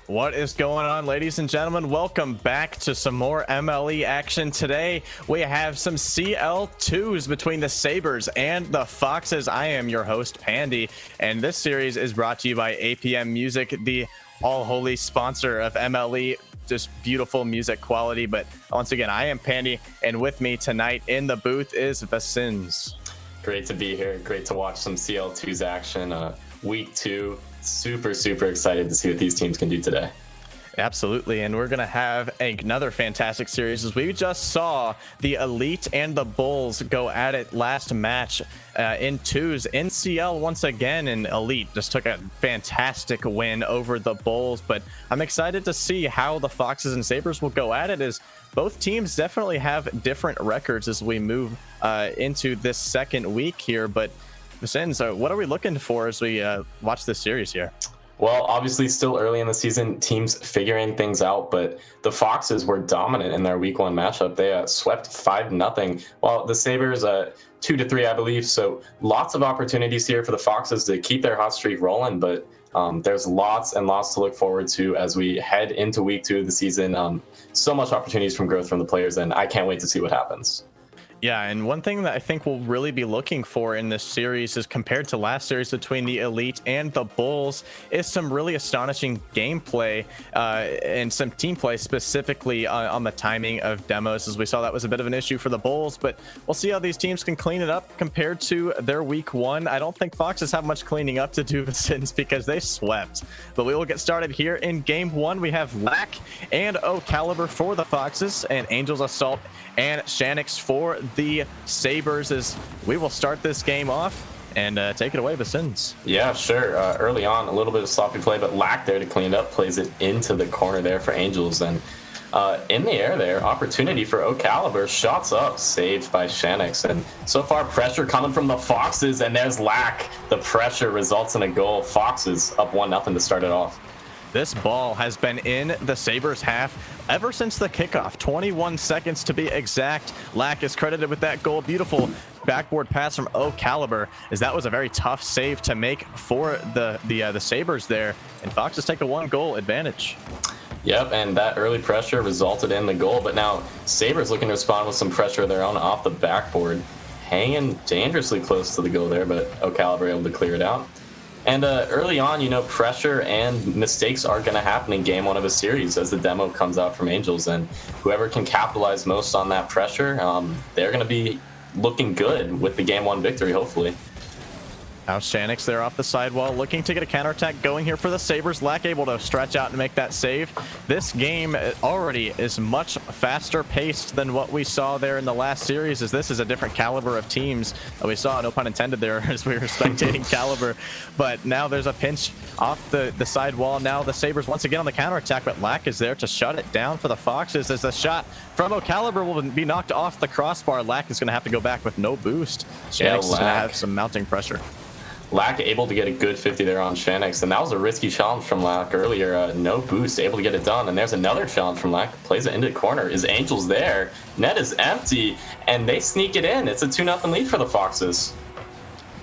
What is going on, ladies and gentlemen? Welcome back to some more MLE action. Today we have some CL2s between the Sabres and the Foxes. I am your host, Pandy, and this series is brought to you by APM Music, the all-holy sponsor of MLE. Just beautiful music quality. But once again, I am Pandy, and with me tonight in the booth is Vasins. Great to be here. Great to watch some CL2s action. Week 2. Super excited to see what these teams can do today. Absolutely, and we're going to have another fantastic series as we just saw the Elite and the Bulls go at it last match in twos. NCL once again, and Elite just took a fantastic win over the Bulls, but I'm excited to see how the Foxes and Sabres will go at it, as both teams definitely have different records as we move into this second week here. But so what are we looking for as we watch this series here? Well, obviously still early in the season, teams figuring things out, but the Foxes were dominant in their week 1 matchup. They swept 5-0, while the Sabres 2-3, I believe. So lots of opportunities here for the Foxes to keep their hot streak rolling, but there's lots and lots to look forward to as we head into week 2 of the season. So much opportunities from growth from the players, and I can't wait to see what happens. Yeah, and one thing that I think we'll really be looking for in this series is, compared to last series between the Elite and the Bulls, is some really astonishing gameplay and some team play, specifically on the timing of demos, as we saw that was a bit of an issue for the Bulls. But we'll see how these teams can clean it up compared to their week 1. I don't think Foxes have much cleaning up to do since, because they swept. But we will get started here in game 1. We have Lack and O'Caliber for the Foxes, and Angels Assault and Shanix for the Sabres, as we will start this game off. And take it away, Vasins. Yeah, sure. Early on, a little bit of sloppy play, but Lack there to clean it up, plays it into the corner there for Angels. And in the air there, opportunity for O'Caliber, shots up, saved by Shanix. And so far, pressure coming from the Foxes, and there's Lack. The pressure results in a goal. Foxes up 1-0 to start it off. This ball has been in the Sabres half ever since the kickoff, 21 seconds to be exact. Lack is credited with that goal. Beautiful backboard pass from O'Caliber, as that was a very tough save to make for the Sabres there, and Foxes take a 1-goal advantage. Yep, and that early pressure resulted in the goal, but now Sabres looking to respond with some pressure of their own off the backboard, hanging dangerously close to the goal there, but O'Caliber able to clear it out. And early on, pressure and mistakes are going to happen in game 1 of a series as the demo comes out from Angels. And whoever can capitalize most on that pressure, they're going to be looking good with the game 1 victory, hopefully. Now Shanix there off the sidewall, looking to get a counterattack going here for the Sabres. Lack able to stretch out and make that save. This game already is much faster paced than what we saw there in the last series, as this is a different caliber of teams that we saw, no pun intended there, as we were spectating caliber. But now there's a pinch off the side wall. Now the Sabres once again on the counterattack, but Lack is there to shut it down for the Foxes, as the shot from O'Caliber will be knocked off the crossbar. Lack is going to have to go back with no boost. Shanix is going to have some mounting pressure. Lack able to get a good 50 there on Shanix, and that was a risky challenge from Lack earlier. No boost, able to get it done, and there's another challenge from Lack. Plays it into the corner. Is Angels there? Net is empty, and they sneak it in. It's a 2-0 lead for the Foxes.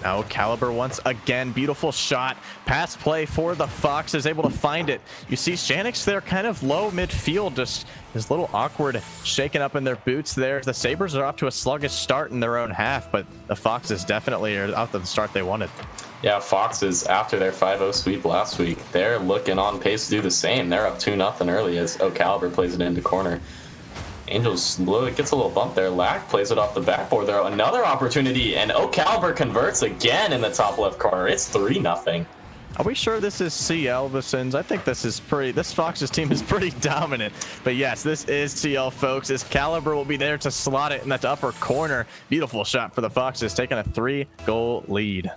Now Caliber once again, beautiful shot, pass play for the Foxes, able to find it. You see Shanix there kind of low midfield, just is a little awkward, shaking up in their boots there. The Sabres are off to a sluggish start in their own half, but the Foxes definitely are out to the start they wanted. Yeah, Foxes, after their 5-0 sweep last week, they're looking on pace to do the same. They're up 2-0 early as O'Caliber plays it into corner. Angels gets a little bump there. Lack plays it off the backboard there. Another opportunity, and O'Caliber converts again in the top left corner. It's 3-0. Are we sure this is CL, Vasins? I think this Foxes team is pretty dominant. But yes, this is CL, folks, as Caliber will be there to slot it in that upper corner. Beautiful shot for the Foxes, taking a 3-goal lead.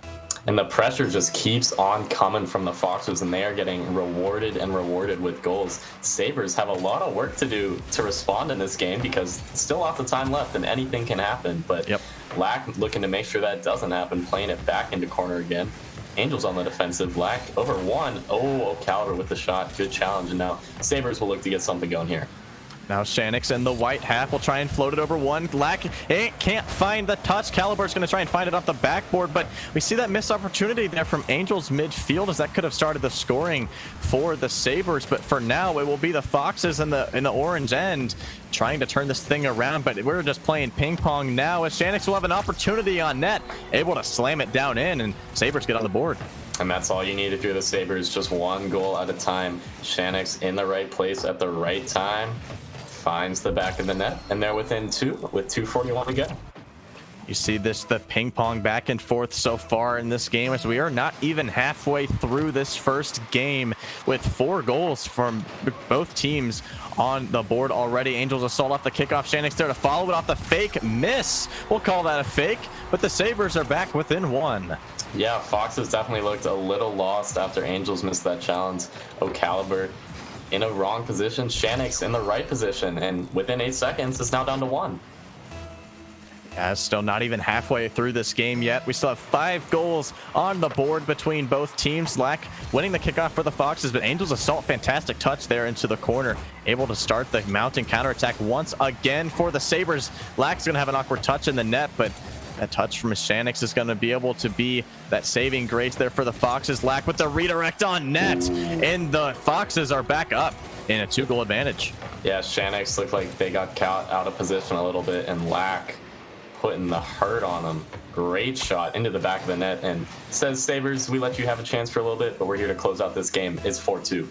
And the pressure just keeps on coming from the Foxes, and they are getting rewarded and rewarded with goals. Sabres have a lot of work to do to respond in this game, because still lots of time left and anything can happen. But yep. Lack looking to make sure that doesn't happen, playing it back into corner again. Angels on the defensive. Lack over 1. Oh, O'Caliber with the shot. Good challenge. And now Sabres will look to get something going here. Now Shanix in the white half will try and float it over one. Lack can't find the touch. Caliber's going to try and find it off the backboard, but we see that missed opportunity there from Angels midfield, as that could have started the scoring for the Sabres. But for now, it will be the Foxes in the orange end trying to turn this thing around. But we're just playing ping pong now, as Shanix will have an opportunity on net, able to slam it down in, and Sabres get on the board. And that's all you need if you're the Sabres, just one goal at a time. Shanix in the right place at the right time, finds the back of the net, and they're within 2 with 2:41 to go. You see the ping pong back and forth so far in this game, as we are not even halfway through this first game with 4 goals from both teams on the board already. Angels assault off the kickoff. Shanix there to follow it off the fake miss. We'll call that a fake, but the Sabres are back within 1. Yeah, Foxes definitely looked a little lost after Angels missed that challenge. O'Caliber in a wrong position, Shanix in the right position, and within 8 seconds, it's now down to 1. Yeah, still not even halfway through this game yet. We still have 5 goals on the board between both teams. Lack winning the kickoff for the Foxes, but Angels assault, fantastic touch there into the corner, able to start the mounting counterattack once again for the Sabres. Lack's gonna have an awkward touch in the net, but that touch from Shanix is going to be able to be that saving grace there for the Foxes. Lack with the redirect on net, and the Foxes are back up in a 2-goal advantage. Yeah, Shanix looked like they got caught out of position a little bit, and Lack putting the hurt on them. Great shot into the back of the net, and says, Sabres, we let you have a chance for a little bit, but we're here to close out this game. It's 4-2.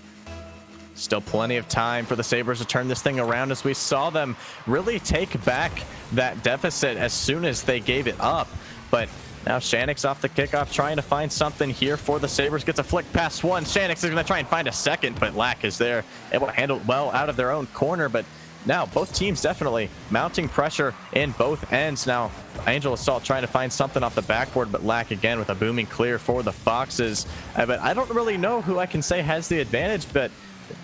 Still plenty of time for the Sabres to turn this thing around, as we saw them really take back that deficit as soon as they gave it up. But now Shanix off the kickoff, trying to find something here for the Sabres. Gets a flick past one. Shanix is going to try and find a second, but Lack is there, able to handle it well out of their own corner. But now both teams definitely mounting pressure in both ends. Now Angel Assault trying to find something off the backboard, but Lack again with a booming clear for the Foxes. But I don't really know who I can say has the advantage, but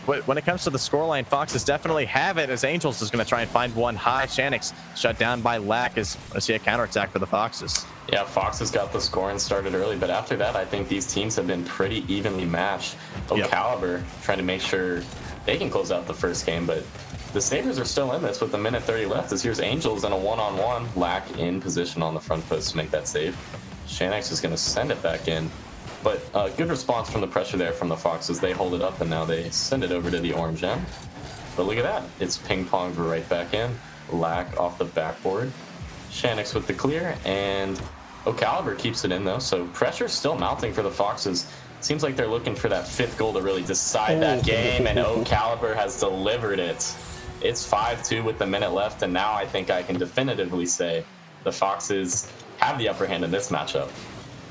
when it comes to the scoreline, Foxes definitely have it, as Angels is going to try and find one high. Shanix shut down by Lack, as I see a counterattack for the Foxes. Yeah, Foxes got the scoring started early, but after that, I think these teams have been pretty evenly matched. O'Caliber trying to make sure they can close out the first game, but the Sabres are still in this with a minute 30 left, as here's Angels in a one-on-one. Lack in position on the front post to make that save. Shanix is going to send it back in. But good response from the pressure there from the Foxes. They hold it up, and now they send it over to the orange end. But look at that. It's ping-ponged right back in. Lack off the backboard. Shanix with the clear, and O'Caliber keeps it in, though. So pressure's still mounting for the Foxes. Seems like they're looking for that 5th goal to really decide that game, and O'Caliber has delivered it. It's 5-2 with the minute left, and now I think I can definitively say the Foxes have the upper hand in this matchup.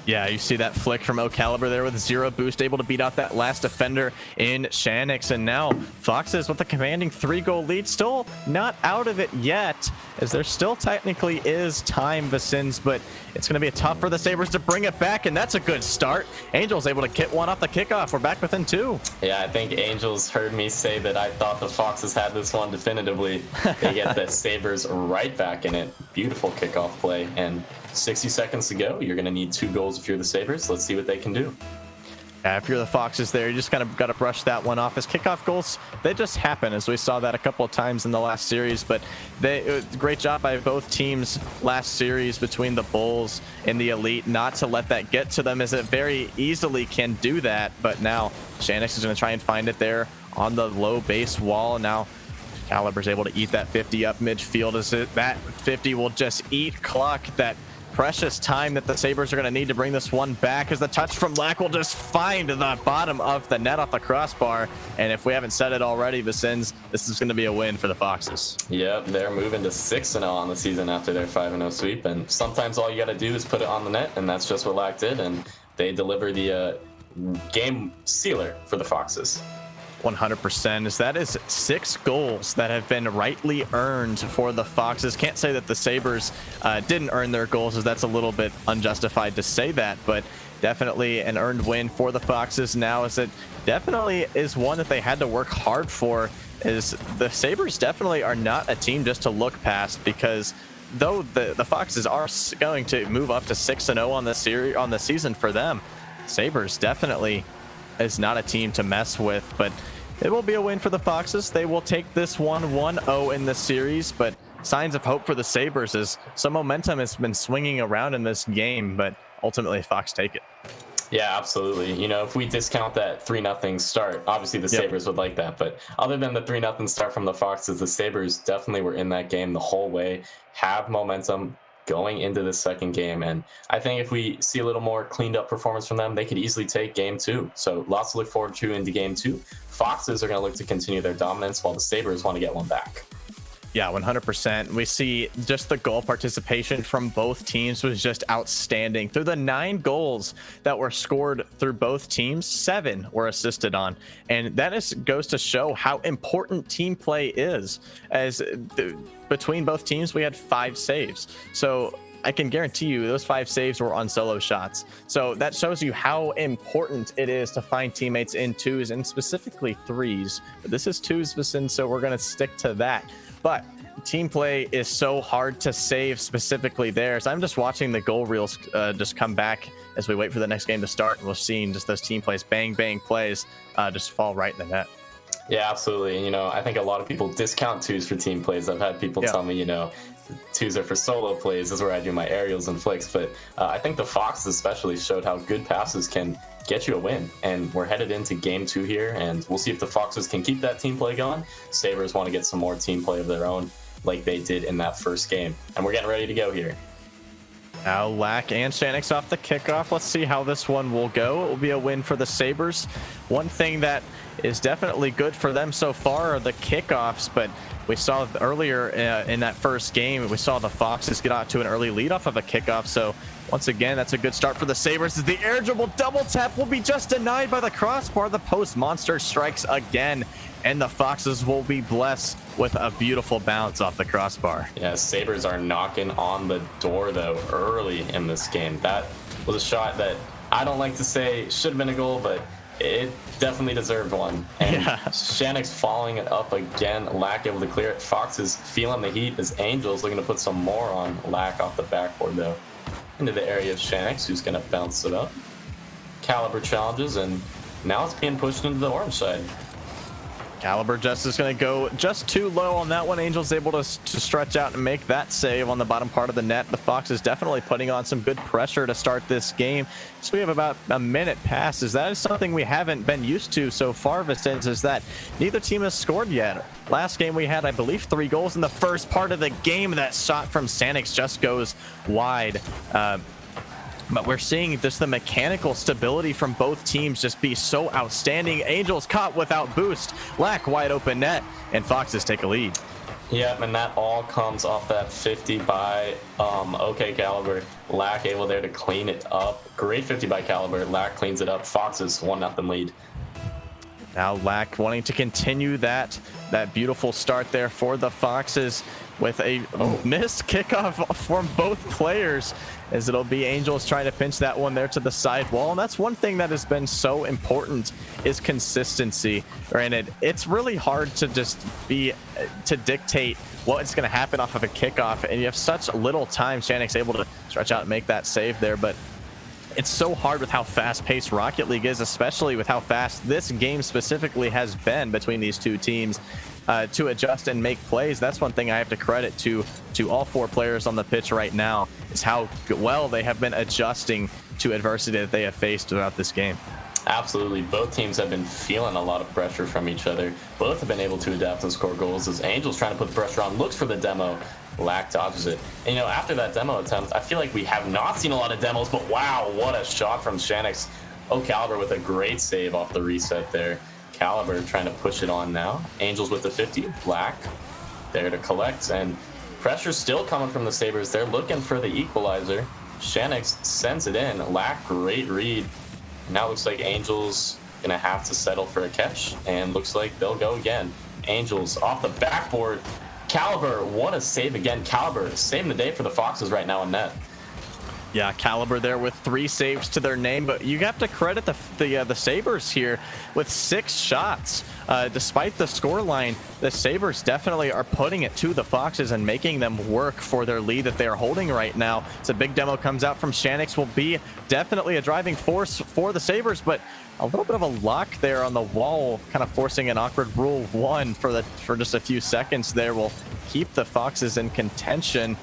Yeah, you see that flick from O'Caliber there with 0 boost, able to beat out that last defender in Shanix. And now Foxes with a commanding 3-goal lead, still not out of it yet, as there still technically is time, Vicens, but it's going to be tough for the Sabres to bring it back, and that's a good start. Angels able to get one off the kickoff. We're back within 2. Yeah, I think Angels heard me say that I thought the Foxes had this one definitively. They get the Sabres right back in it. Beautiful kickoff play, and 60 seconds to go. You're going to need 2 goals if you're the Sabres. Let's see what they can do. If you're the Foxes there, you just kind of got to brush that one off. As kickoff goals, they just happen, as we saw that a couple of times in the last series. But great job by both teams last series between the Bulls and the Elite not to let that get to them, as it very easily can do that. But now Shanix is going to try and find it there on the low base wall. Now Caliber's able to eat that 50 up midfield, as that 50 will just eat clock that precious time that the Sabres are going to need to bring this one back, as the touch from Lack will just find the bottom of the net off the crossbar. And if we haven't said it already, Vicens, this is going to be a win for the Foxes. Yep, they're moving to 6-0 on the season after their 5-0 sweep. And sometimes all you got to do is put it on the net, and that's just what Lack did. And they deliver the game sealer for the Foxes. 100%, as that is 6 goals that have been rightly earned for the Foxes. Can't say that the Sabres didn't earn their goals, as that's a little bit unjustified to say that, but definitely an earned win for the Foxes now, as it definitely is one that they had to work hard for. Is the Sabres definitely are not a team just to look past, because though the Foxes are going to move up to 6-0 on the series on the season for them, Sabres definitely is not a team to mess with. But It will be a win for the Foxes. They will take this one 1-0 in the series, but signs of hope for the Sabres as some momentum has been swinging around in this game, but ultimately Fox take it. Yeah, absolutely. You know, if we discount that 3-0 start, obviously the Sabres would like that. But other than the 3-0 start from the Foxes, the Sabres definitely were in that game the whole way, have momentum going into the second game. And I think if we see a little more cleaned up performance from them, they could easily take game 2. So lots to look forward to into game 2. Foxes are going to look to continue their dominance while the Sabres want to get one back. Yeah, 100%. We see just the goal participation from both teams was just outstanding. Through the 9 goals that were scored through both teams, 7 were assisted on. And that goes to show how important team play is. As between both teams, we had 5 saves. So I can guarantee you those 5 saves were on solo shots. So that shows you how important it is to find teammates in 2s and specifically 3s. But this is 2s, so we're going to stick to that. But team play is so hard to save specifically there. So I'm just watching the goal reels just come back as we wait for the next game to start. And we're seeing just those team plays, bang, bang plays just fall right in the net. Yeah, absolutely. And, you know, I think a lot of people discount 2s for team plays. I've had people tell me, you know, 2s are for solo plays. This is where I do my aerials and flicks. But I think the Foxes especially showed how good passes can get you a win. And we're headed into game 2 here. And we'll see if the Foxes can keep that team play going. Sabres want to get some more team play of their own like they did in that first game. And we're getting ready to go here. Now Lack and Shanix off the kickoff. Let's see how this one will go. It will be a win for the Sabres. One thing that is definitely good for them so far are the kickoffs, but we saw earlier in that first game, we saw the Foxes get out to an early lead off of a kickoff. So once again, that's a good start for the Sabres as the air dribble double tap will be just denied by the crossbar. The post monster strikes again, and the Foxes will be blessed with a beautiful bounce off the crossbar. Yeah, Sabres are knocking on the door, though, early in this game. That was a shot that I don't like to say should have been a goal, but it definitely deserved one. And Shanix following it up again. Lack able to clear it. Foxes feeling the heat as Angels looking to put some more on Lack off the backboard, though. Into the area of Shanix, who's going to bounce it up. Caliber challenges, and now it's being pushed into the orange side. Caliber just is going to go just too low on that one. Angels able to stretch out and make that save on the bottom part of the net. The Foxes definitely putting on some good pressure to start this game. So we have about a minute passes. That is something we haven't been used to so far, Vicente, is that neither team has scored yet. Last game we had, I believe, 3 goals in the first part of the game. That shot from Sanix just goes wide. But we're seeing just the mechanical stability from both teams just be so outstanding. Angels caught without boost. Lack wide open net, and Foxes take a lead. Yep, and that all comes off that 50 by OK Caliber. Lack able there to clean it up. Great 50 by Caliber. Lack cleans it up. Foxes 1-0 lead. Now Lack wanting to continue that beautiful start there for the Foxes with a missed kickoff from both players, as it'll be Angels trying to pinch that one there to the side wall. And that's one thing that has been so important is consistency. Granted, it's really hard to just to dictate what's going to happen off of a kickoff, and you have such little time. Shanix able to stretch out and make that save there, but it's so hard with how fast-paced Rocket League is, especially with how fast this game specifically has been between these two teams, to adjust and make plays. That's one thing I have to credit to all 4 players on the pitch right now, is how well they have been adjusting to adversity that they have faced throughout this game. Absolutely. Both teams have been feeling a lot of pressure from each other. Both have been able to adapt and score goals, as Angels trying to put the pressure on, looks for the demo. Lack dodges it. And, you know, after that demo attempt, I feel like we have not seen a lot of demos, but wow, what a shot from Shanix. Caliber with a great save off the reset there. Caliber trying to push it on now. Angels with the 50. Lack there to collect, and pressure still coming from the Sabres. They're looking for the equalizer. Shanix sends it in. Lack, great read. Now it looks like Angels gonna have to settle for a catch, and looks like they'll go again. Angels off the backboard. Caliber, what a save again. Caliber saving the day for the Foxes right now in net. Yeah, Caliber there with 3 saves to their name, but you have to credit the Sabres here with 6 shots. Despite the scoreline, the Sabres definitely are putting it to the Foxes and making them work for their lead that they are holding right now. So a big demo comes out from Shanix, will be definitely a driving force for the Sabres, but a little bit of a lock there on the wall, kind of forcing an awkward rule 1 for just a few seconds there will keep the Foxes in contention.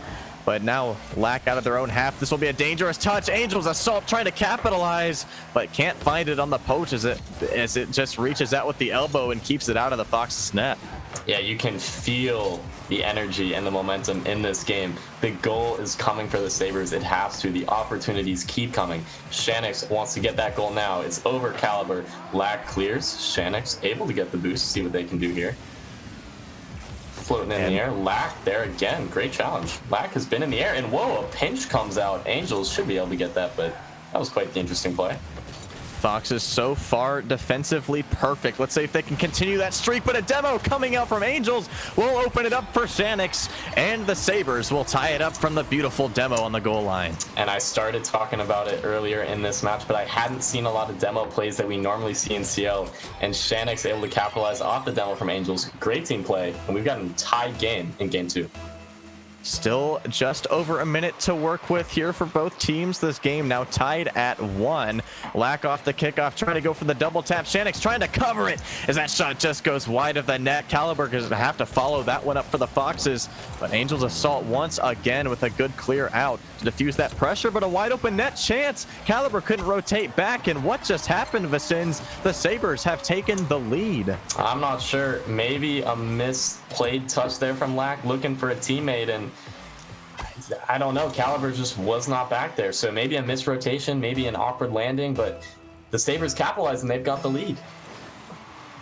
But now Lack out of their own half. This will be a dangerous touch. Angels Assault trying to capitalize, but can't find it on the poach as it just reaches out with the elbow and keeps it out of the Fox's net. Yeah, you can feel the energy and the momentum in this game. The goal is coming for the Sabres. It has to. The opportunities keep coming. Shanix wants to get that goal now. It's over Caliber. Lack clears. Shanix able to get the boost. See what they can do here. Floating in the air. Lack there again. Great challenge. Lack has been in the air, and whoa, a pinch comes out. Angels should be able to get that, but that was quite the interesting play. Foxes so far defensively perfect. Let's see if they can continue that streak, but a demo coming out from Angels will open it up for Shanix, and the Sabres will tie it up from the beautiful demo on the goal line. And I started talking about it earlier in this match, but I hadn't seen a lot of demo plays that we normally see in CL, and Shanix able to capitalize off the demo from Angels. Great team play, and we've got a tied game in game 2. Still just over a minute to work with here for both teams. This game now tied at 1. Lack off the kickoff, trying to go for the double tap. Shanix trying to cover it as that shot just goes wide of the net. Caliber is going to have to follow that one up for the Foxes, but Angels Assault once again with a good clear out to defuse that pressure, but a wide open net chance. Caliber couldn't rotate back, and what just happened, Vicens? The Sabres have taken the lead. I'm not sure. Maybe a misplayed touch there from Lack, looking for a teammate, and I don't know. Caliber just was not back there. So maybe a misrotation, maybe an awkward landing, but the Sabres capitalized and they've got the lead.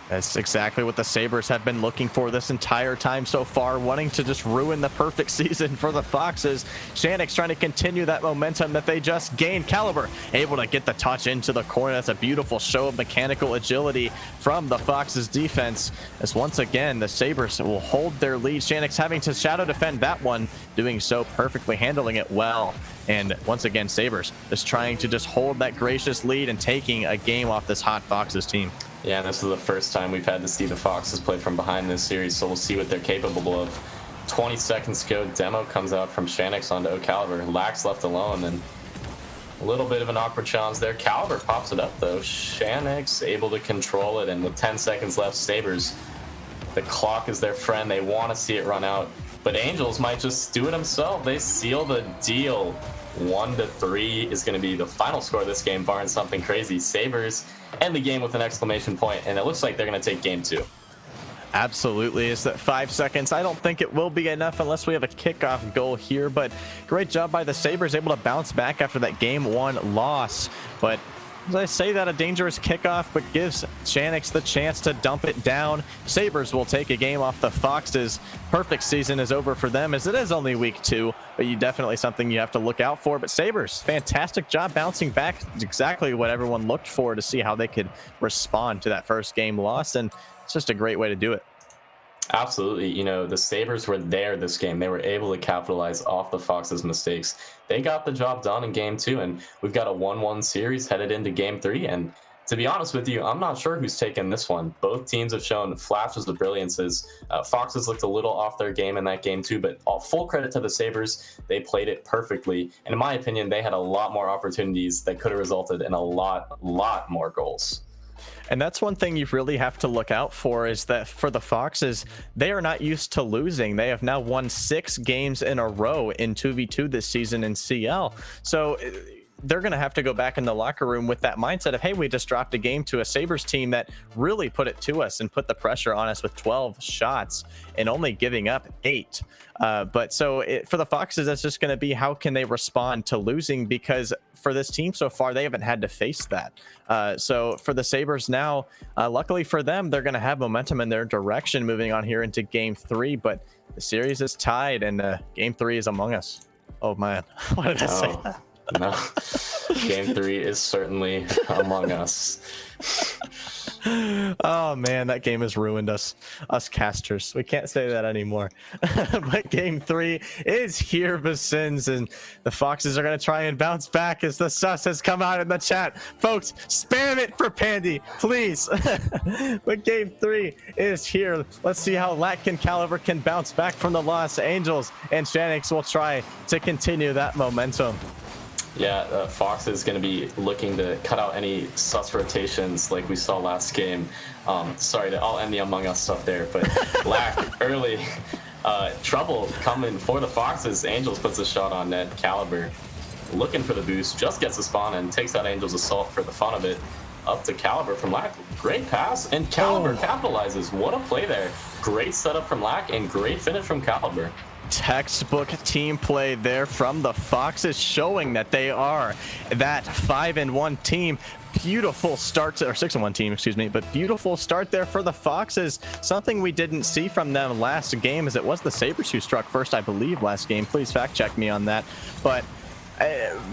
That's exactly what the Sabres have been looking for this entire time so far, wanting to just ruin the perfect season for the Foxes. Shanix trying to continue that momentum that they just gained. Caliber able to get the touch into the corner. That's a beautiful show of mechanical agility from the Foxes defense, as once again the Sabres will hold their lead. Shanix having to shadow defend that one, doing so perfectly, handling it well. And once again, Sabres just trying to just hold that gracious lead and taking a game off this hot Foxes team. Yeah, and this is the first time we've had to see the Foxes play from behind this series, so we'll see what they're capable of. 20 seconds to go. Demo comes out from Shanix onto O'Caliber. Lax left alone, and a little bit of an awkward challenge there. Caliber pops it up, though. Shanix able to control it, and with 10 seconds left, Sabres, the clock is their friend. They want to see it run out, but Angels might just do it themselves. They seal the deal. 1-3 is going to be the final score of this game, barring something crazy. Sabres end the game with an exclamation point, and it looks like they're going to take game 2. Absolutely. It's that 5 seconds. I don't think it will be enough unless we have a kickoff goal here, but great job by the Sabres, able to bounce back after that game 1 loss. But as I say that, a dangerous kickoff, but gives Shanix the chance to dump it down. Sabres will take a game off the Foxes. Perfect season is over for them, as it is only week 2, but you definitely something you have to look out for. But Sabres, fantastic job bouncing back. It's exactly what everyone looked for, to see how they could respond to that first game loss, and it's just a great way to do it. Absolutely. You know, the Sabres were there this game. They were able to capitalize off the Foxes' mistakes. They got the job done in game 2, and we've got a 1-1 series headed into game 3. And to be honest with you, I'm not sure who's taken this one. Both teams have shown flashes of brilliances. Foxes looked a little off their game in that game too, but all full credit to the Sabres. They played it perfectly. And in my opinion, they had a lot more opportunities that could have resulted in a lot more goals. And that's one thing you really have to look out for, is that for the Foxes, they are not used to losing. They have now won 6 games in a row in 2v2 this season in CL. So they're going to have to go back in the locker room with that mindset of, hey, we just dropped a game to a Sabres team that really put it to us and put the pressure on us with 12 shots and only giving up 8. But for the Foxes, that's just going to be, how can they respond to losing? Because for this team so far, they haven't had to face that. So for the Sabres now, luckily for them, they're going to have momentum in their direction moving on here into game 3. But the series is tied, and game 3 is among us. Oh, man. Why did I say that? No, game 3 is certainly among us. Oh man, that game has ruined us casters. We can't say that anymore. But game 3 is here, Vicens, and the Foxes are going to try and bounce back as the sus has come out in the chat. Folks, spam it for Pandy, please. But game 3 is here. Let's see how Lack and Caliber can bounce back from the Los Angeles, and Shanix will try to continue that momentum. Yeah, Fox is going to be looking to cut out any sus rotations like we saw last game. Sorry, I'll end the Among Us stuff there, but Lack early trouble coming for the Foxes. Angels puts a shot on net. Caliber looking for the boost, just gets the spawn and takes out Angel's assault for the fun of it. Up to Caliber from Lack. Great pass, and Caliber capitalizes. What a play there. Great setup from Lack and great finish from Caliber. Textbook team play there from the Foxes, showing that they are that 5-1 team. Beautiful start to, or 6-1 team, excuse me, but beautiful start there for the Foxes. Something we didn't see from them last game, as it was the Sabres who struck first, I believe, last game. Please fact check me on that. But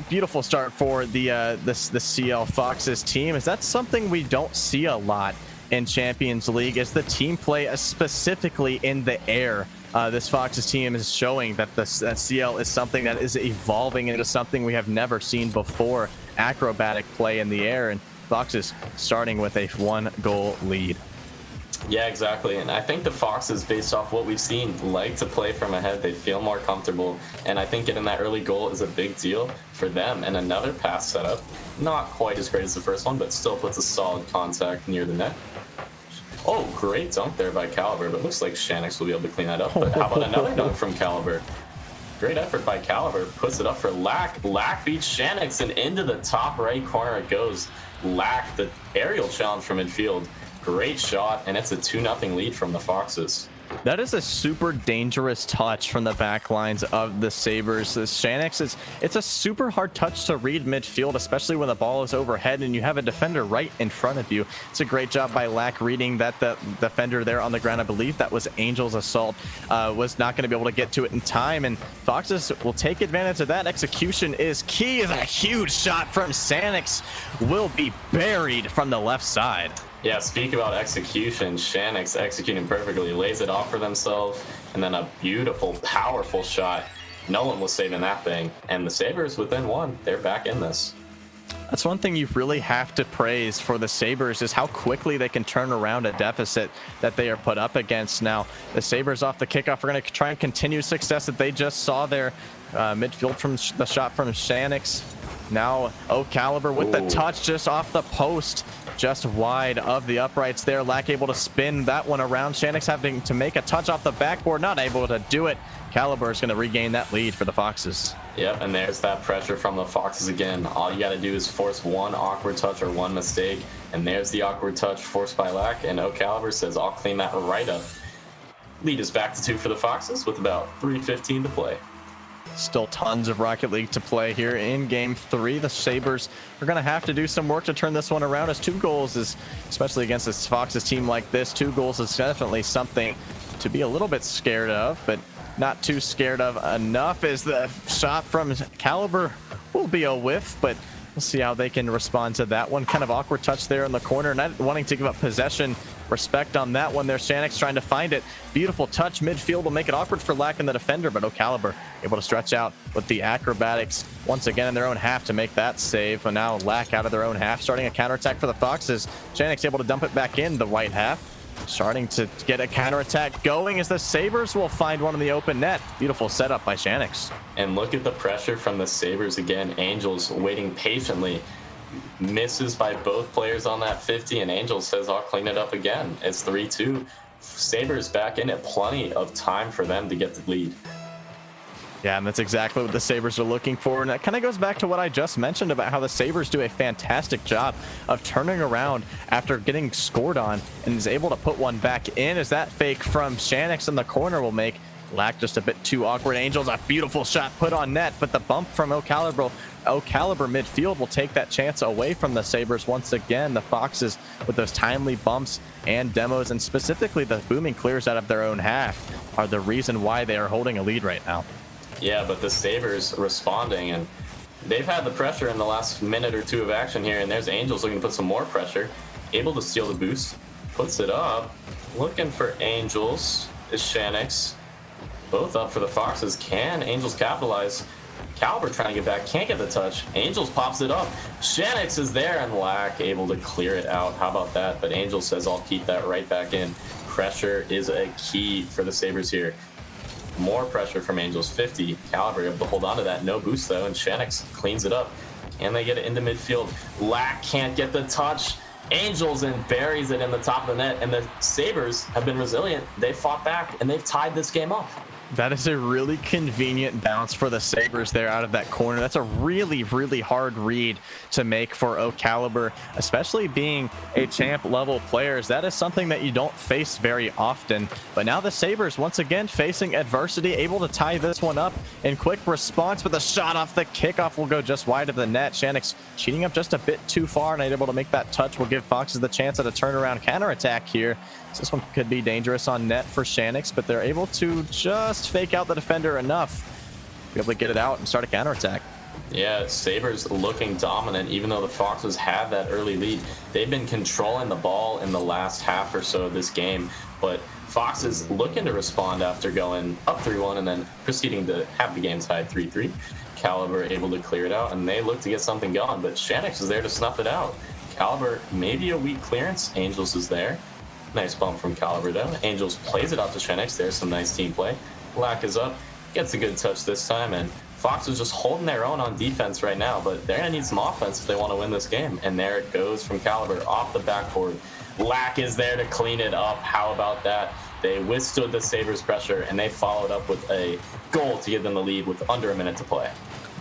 beautiful start for the CL Foxes team. Is that something we don't see a lot in Champions League? Is the team play specifically in the air? This Foxes team is showing that that CL is something that is evolving into something we have never seen before. Acrobatic play in the air, and Foxes starting with a 1-goal lead. Yeah, exactly. And I think the Foxes, based off what we've seen, like to play from ahead. They feel more comfortable. And I think getting that early goal is a big deal for them. And another pass setup, not quite as great as the first one, but still puts a solid contact near the net. Oh, great dunk there by Caliber, but looks like Shanix will be able to clean that up. But how about another dunk from Caliber? Great effort by Caliber, puts it up for Lack. Lack beats Shanix, and into the top right corner it goes. Lack, the aerial challenge from midfield. Great shot, and it's a 2-0 lead from the Foxes. That is a super dangerous touch from the back lines of the Sabres. The Shanix it's a super hard touch to read midfield, especially when the ball is overhead and you have a defender right in front of you. It's a great job by Lack reading that the defender there on the ground, I believe that was Angel's assault, was not going to be able to get to it in time, and Foxes will take advantage of that. Execution is key. Is a huge shot from Shanix, will be buried from the left side. Yeah, speak about execution. Shanix executing perfectly, lays it off for themselves, and then a beautiful, powerful shot. No one was saving that thing. And the Sabres within one, they're back in this. That's one thing you really have to praise for the Sabres, is how quickly they can turn around a deficit that they are put up against. Now, the Sabres off the kickoff are going to try and continue success that they just saw there. Midfield from the shot from Shanix. Now, Caliber with the touch just off the post, just wide of the uprights there. Lack able to spin that one around. Shanix having to make a touch off the backboard, not able to do it. Caliber is going to regain that lead for the Foxes. Yep, and there's that pressure from the Foxes again. All you got to do is force one awkward touch or one mistake, and there's the awkward touch forced by Lack, and Caliber says, I'll clean that right up. Lead is back to 2 for the Foxes with about 3:15 to play. Still tons of Rocket League to play here in game 3. The Sabres are going to have to do some work to turn this one around, as 2 goals is, especially against this Foxes team like this, 2 goals is definitely something to be a little bit scared of, but not too scared of enough, as the shot from Caliber will be a whiff, but we'll see how they can respond to that one. Kind of awkward touch there in the corner, not wanting to give up possession. Respect on that one there. Shanix trying to find it. Beautiful touch midfield will make it awkward for Lack and the defender, but Caliber able to stretch out with the acrobatics once again in their own half to make that save. And now Lack out of their own half, starting a counterattack for the Foxes. Shanix able to dump it back in the white half. Starting to get a counterattack going as the Sabres will find one in the open net. Beautiful setup by Shanix. And look at the pressure from the Sabres again. Angels waiting patiently. Misses by both players on that 50, and Angels says, I'll clean it up again. It's 3-2. Sabres back in it. Plenty of time for them to get the lead. Yeah, and that's exactly what the Sabres are looking for. And that kind of goes back to what I just mentioned about how the Sabres do a fantastic job of turning around after getting scored on, and is able to put one back in, as that fake from Shanix in the corner will make Lack just a bit too awkward. Angels, a beautiful shot put on net, but the bump from Caliber midfield will take that chance away from the Sabres once again. The Foxes with those timely bumps and demos, and specifically the booming clears out of their own half, are the reason why they are holding a lead right now. Yeah, but the Sabres responding, and they've had the pressure in the last minute or 2 of action here, and there's Angels looking to put some more pressure. able to steal the boost, puts it up, looking for Angels is Shanix. Both up for the Foxes. Can Angels capitalize? Caliber trying to get back, can't get the touch. Angels pops it up. Shanix is there, and Lack able to clear it out. How about that? But Angels says, I'll keep that right back in. Pressure is a key for the Sabres here. More pressure from Angels, 50. Caliber able to hold on to that. No boost, though, and Shanix cleans it up. Can they get it into midfield? Lack can't get the touch. Angels and buries it in the top of the net, and the Sabres have been resilient. They fought back, and they've tied this game up. That is a really convenient bounce for the Sabres there out of that corner. That's a really, really hard read to make for O'Caliber, especially being a champ level players. That is something that you don't face very often. But now the Sabres once again facing adversity, able to tie this one up in quick response with a shot off the kickoff will go just wide of the net. Shanix cheating up just a bit too far, and able to make that touch will give Foxes the chance at a turnaround counterattack here. So this one could be dangerous on net for Shanix, but they're able to just fake out the defender enough to be able to get it out and start a counterattack. Yeah, Sabres looking dominant, even though the Foxes had that early lead. They've been controlling the ball in the last half or so of this game, but Foxes looking to respond after going up 3-1 and then proceeding to have the game tied 3-3. Caliber able to clear it out, and they look to get something going, but Shanix is there to snuff it out. Caliber, maybe a weak clearance. Angels is there. Nice bump from Caliber though. Angels plays it out to Shanix. There's some nice team play. Lack is up, gets a good touch this time, and Fox is just holding their own on defense right now, but they're gonna need some offense if they want to win this game. And there it goes from Caliber off the backboard. Lack is there to clean it up. How about that? They withstood the Sabres pressure, and they followed up with a goal to give them the lead with under a minute to play.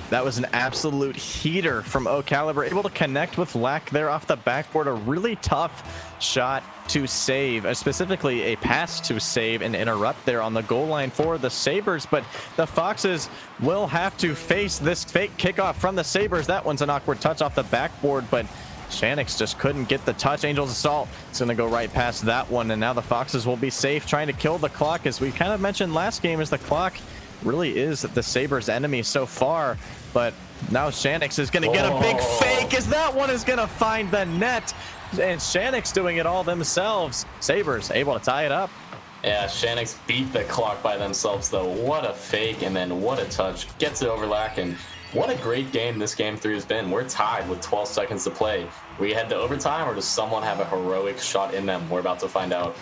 That was an absolute heater from O'Caliber, able to connect with Lack there off the backboard. A really tough shot to save, specifically a pass to save and interrupt there on the goal line for the Sabres. But the Foxes will have to face this fake kickoff from the Sabres. That one's an awkward touch off the backboard, but Shanix just couldn't get the touch. Angels assault. It's going to go right past that one, and now the Foxes will be safe, trying to kill the clock. As we kind of mentioned last game, as the clock really is the Sabres' enemy so far. But now Shanix is going to get a big fake, as that one is going to find the net. And Shanix doing it all themselves. Sabres able to tie it up. Yeah, Shanix beat the clock by themselves, though. What a fake, and then what a touch. Gets it over Lack, and what a great game this game 3 has been. We're tied with 12 seconds to play. We head to overtime, or does someone have a heroic shot in them? We're about to find out.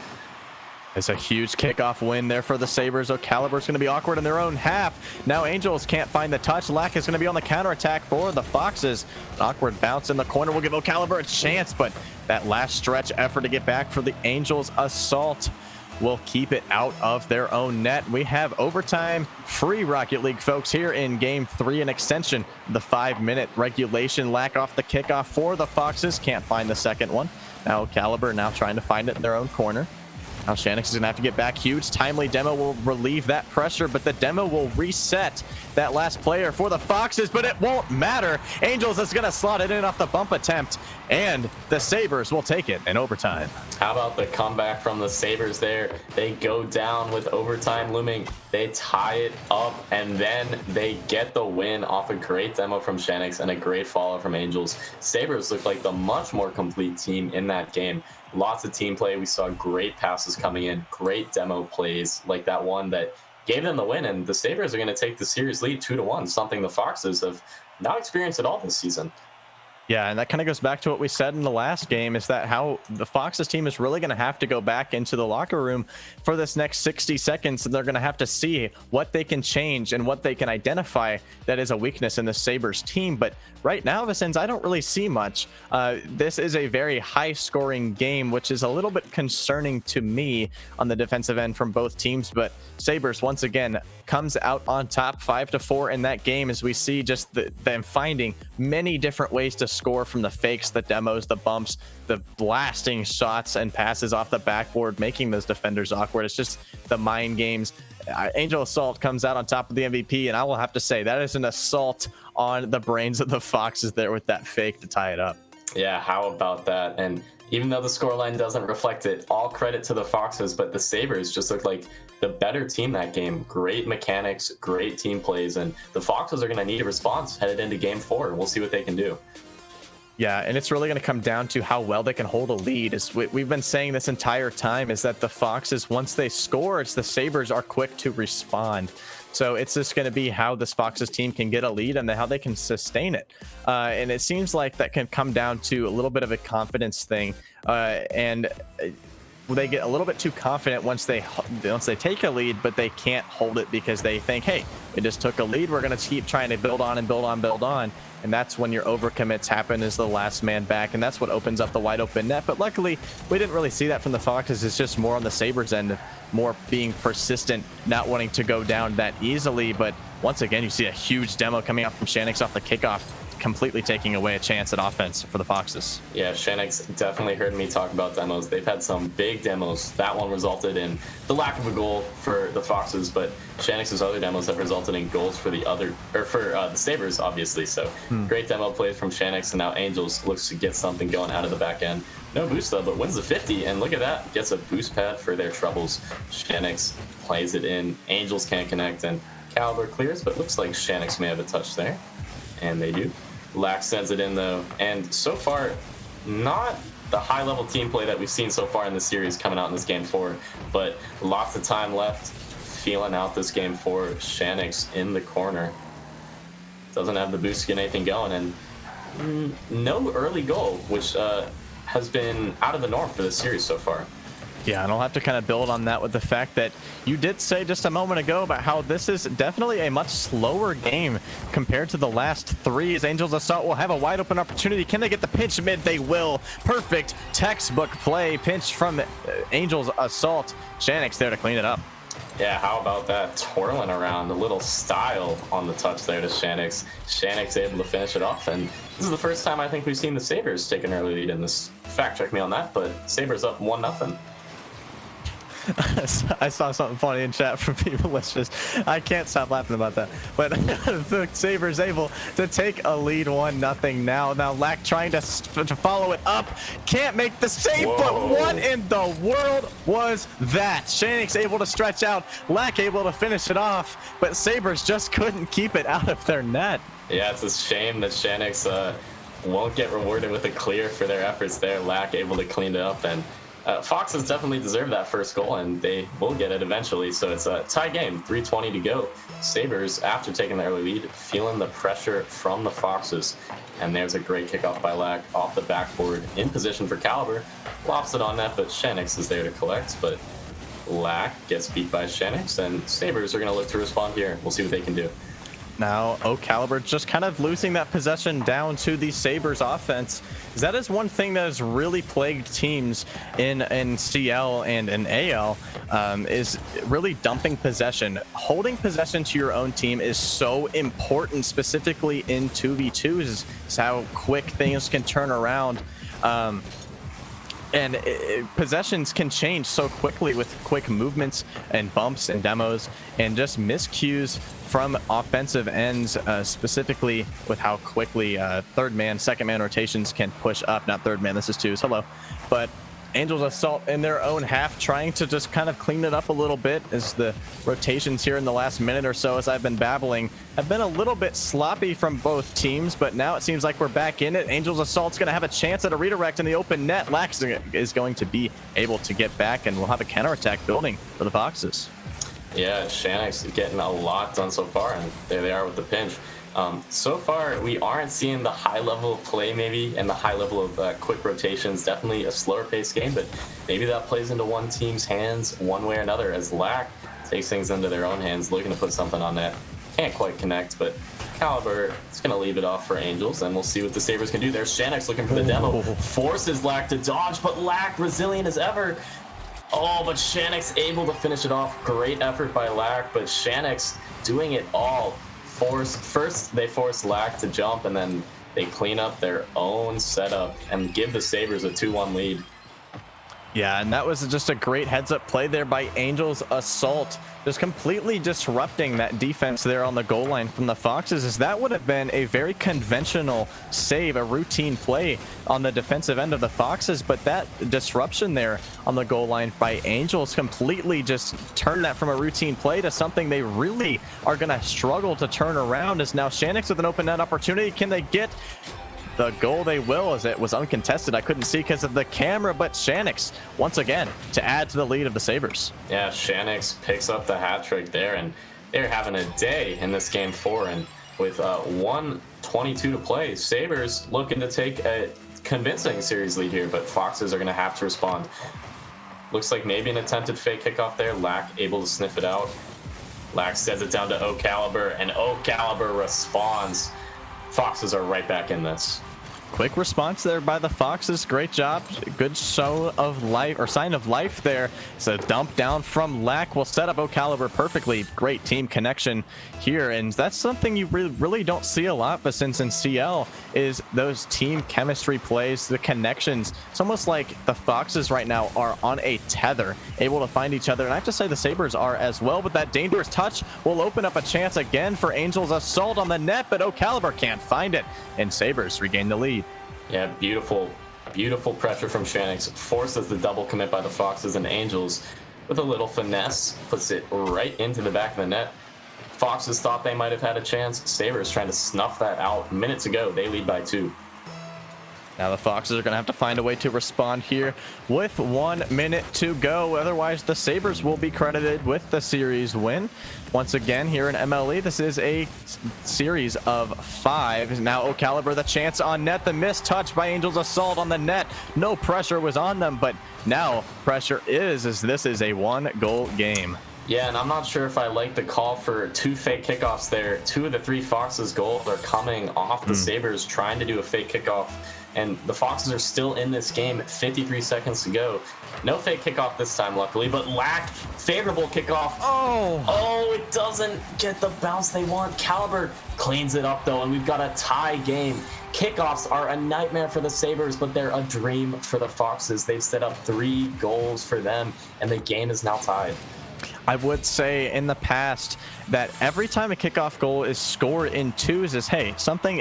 It's a huge kickoff win there for the Sabres. O'Caliber's going to be awkward in their own half. Now Angels can't find the touch. Lack is going to be on the counterattack for the Foxes. An awkward bounce in the corner will give O'Caliber a chance, but that last stretch effort to get back for the Angels assault will keep it out of their own net. We have overtime free Rocket League, folks, here in game 3, an extension, the 5-minute regulation. Lack off the kickoff for the Foxes. Can't find the second one. Now O'Caliber now trying to find it in their own corner. Now Shanix is going to have to get back. Huge timely demo will relieve that pressure, but the demo will reset that last player for the Foxes, but it won't matter. Angels is going to slot it in off the bump attempt, and the Sabres will take it in overtime. How about the comeback from the Sabres there? They go down with overtime looming. They tie it up, and then they get the win off a great demo from Shanix and a great follow from Angels. Sabres look like the much more complete team in that game. Lots of team play. We saw great passes coming in, great demo plays like that one that gave them the win, and the Sabres are going to take the series lead 2-1, something the Foxes have not experienced at all this season. Yeah, and that kind of goes back to what we said in the last game, is that how the Foxes team is really going to have to go back into the locker room for this next 60 seconds, and they're going to have to see what they can change and what they can identify that is a weakness in the Sabres team. But right now, Vicens, I don't really see much. This is a very high-scoring game, which is a little bit concerning to me on the defensive end from both teams. But Sabres, once again, comes out on top 5-4 in that game, as we see just them finding many different ways to score, from the fakes, the demos, the bumps, the blasting shots and passes off the backboard, making those defenders awkward. It's just the mind games. Angel Assault comes out on top of the MVP, and I will have to say that is an assault on the brains of the Foxes there with that fake to tie it up. Yeah, how about that? And even though the scoreline doesn't reflect it, all credit to the Foxes, but the Sabres just look like the better team that game. Great mechanics, great team plays, and the Foxes are going to need a response headed into game 4. We'll see what they can do. Yeah, and it's really going to come down to how well they can hold a lead. As we've been saying this entire time, is that the Foxes, once they score, it's the Sabres are quick to respond. So it's just going to be how this Foxes team can get a lead and how they can sustain it. And it seems like that can come down to a little bit of a confidence thing. And they get a little bit too confident once they take a lead, but they can't hold it because they think, hey, we just took a lead. We're going to keep trying to build on and build on, build on. And that's when your overcommits happen, as the last man back, and that's what opens up the wide open net. But luckily, we didn't really see that from the Foxes. It's just more on the Sabres end, more being persistent, not wanting to go down that easily. But once again, you see a huge demo coming out from Shanix off the kickoff, completely taking away a chance at offense for the Foxes. Yeah, Shanix definitely heard me talk about demos. They've had some big demos. That one resulted in the lack of a goal for the Foxes, but Shanix's other demos have resulted in goals for the Sabres, obviously. So great demo plays from Shanix, and now Angels looks to get something going out of the back end. No boost though, but wins the 50, and look at that, gets a boost pad for their troubles. Shanix plays it in. Angels can't connect, and Caliber clears, but looks like Shanix may have a touch there, and they do. Lack sends it in though, and so far, not the high-level team play that we've seen so far in the series coming out in this game 4, but lots of time left, feeling out this game 4. Shanix in the corner, doesn't have the boost to get anything going, and no early goal, which has been out of the norm for this series so far. Yeah, and I'll have to kind of build on that with the fact that you did say just a moment ago about how this is definitely a much slower game compared to the last 3. As Angels Assault will have a wide open opportunity. Can they get the pinch mid? They will. Perfect textbook play. Pinch from Angels Assault. Shanix there to clean it up. Yeah, how about that? Twirling around, a little style on the touch there to Shanix. Shanix able to finish it off, and this is the first time I think we've seen the Sabres take an early lead in this. Fact check me on that, but Sabres up 1-0. I saw something funny in chat from people. I can't stop laughing about that. But the Sabres able to take a lead 1-0 now. Now Lack trying to follow it up. Can't make the save, but what in the world was that? Shanix able to stretch out. Lack able to finish it off, but Sabres just couldn't keep it out of their net. Yeah, it's a shame that Shanix won't get rewarded with a clear for their efforts there. Lack able to clean it up, and Foxes definitely deserve that first goal, and they will get it eventually. So it's a tie game, 3:20 to go. Sabres, after taking the early lead, feeling the pressure from the Foxes. And there's a great kickoff by Lack off the backboard, in position for Caliber. Lofts it on net, but Shanix is there to collect. But Lack gets beat by Shanix, and Sabres are going to look to respond here. We'll see what they can do. Now, Caliber just kind of losing that possession down to the Sabres offense. That is one thing that has really plagued teams in CL and in AL, is really dumping possession. Holding possession to your own team is so important, specifically in 2v2s, is how quick things can turn around. And possessions can change so quickly with quick movements and bumps and demos and just miscues from offensive ends, specifically with how quickly third man, second man rotations can push up. Not third man, this is twos. Hello. But Angels Assault in their own half trying to just kind of clean it up a little bit, as the rotations here in the last minute or so, as I've been babbling, have been a little bit sloppy from both teams, but now it seems like we're back in it. Angels Assault's going to have a chance at a redirect in the open net. Lax is going to be able to get back, and we'll have a counterattack building for the Foxes. Yeah, Shanix getting a lot done so far, and there they are with the pinch. So far, we aren't seeing the high level of play, maybe, and the high level of quick rotations. Definitely a slower paced game, but maybe that plays into one team's hands one way or another, as Lack takes things into their own hands, looking to put something on net. Can't quite connect, but Caliber is going to leave it off for Angels, and we'll see what the Sabres can do. There's Shanix looking for the demo. Forces Lack to dodge, but Lack resilient as ever. Oh, but Shanix able to finish it off. Great effort by Lack, but Shanix doing it all. First, they force Lack to jump, and then they clean up their own setup and give the Sabres a 2-1 lead. Yeah, and that was just a great heads-up play there by Angels Assault, just completely disrupting that defense there on the goal line from the Foxes, as that would have been a very conventional save, a routine play on the defensive end of the Foxes, but that disruption there on the goal line by Angels completely just turned that from a routine play to something they really are going to struggle to turn around, as now Shanix with an open net opportunity. Can they get the goal they will, as it was uncontested. I couldn't see because of the camera, but Shanix once again to add to the lead of the Sabres. Yeah, Shanix picks up the hat trick there, and they're having a day in this game 4, and with 1:22 to play, Sabres looking to take a convincing series lead here, but Foxes are going to have to respond. Looks like maybe an attempted fake kickoff there. Lack able to sniff it out. Lack sends it down to O'Caliber, and O'Caliber responds. Foxes are right back in this. Quick response there by the Foxes. Great job. Good show of life, or sign of life there. It's a dump down from Lack. Will set up O'Caliber perfectly. Great team connection here. And that's something you really don't see a lot, but since in CL is those team chemistry plays, the connections. It's almost like the Foxes right now are on a tether, able to find each other. And I have to say the Sabres are as well, but that dangerous touch will open up a chance again for Angels. Assault on the net, but O'Caliber can't find it. And Sabres regain the lead. Yeah, beautiful pressure from Shanix. Forces the double commit by the Foxes, and Angels, with a little finesse, puts it right into the back of the net. Foxes thought they might have had a chance. Sabres trying to snuff that out. Minutes ago, they lead by 2. Now the Foxes are going to have to find a way to respond here with 1 minute to go. Otherwise, the Sabres will be credited with the series win. Once again, here in MLE, this is a series of 5. Now O'Caliber, the chance on net, the missed touch by Angels. Assault on the net. No pressure was on them, but now pressure is, as this is a 1-goal game. Yeah, and I'm not sure if I like the call for 2 fake kickoffs there. 2 of the 3 Foxes goals are coming off the Sabres trying to do a fake kickoff. And the Foxes are still in this game, 53 seconds to go. No fake kickoff this time, luckily, but Lack, favorable kickoff. Oh, it doesn't get the bounce they want. Caliber cleans it up, though, and we've got a tie game. Kickoffs are a nightmare for the Sabres, but they're a dream for the Foxes. They've set up 3 goals for them, and the game is now tied. I would say in the past that every time a kickoff goal is scored in 2s is, hey, it's something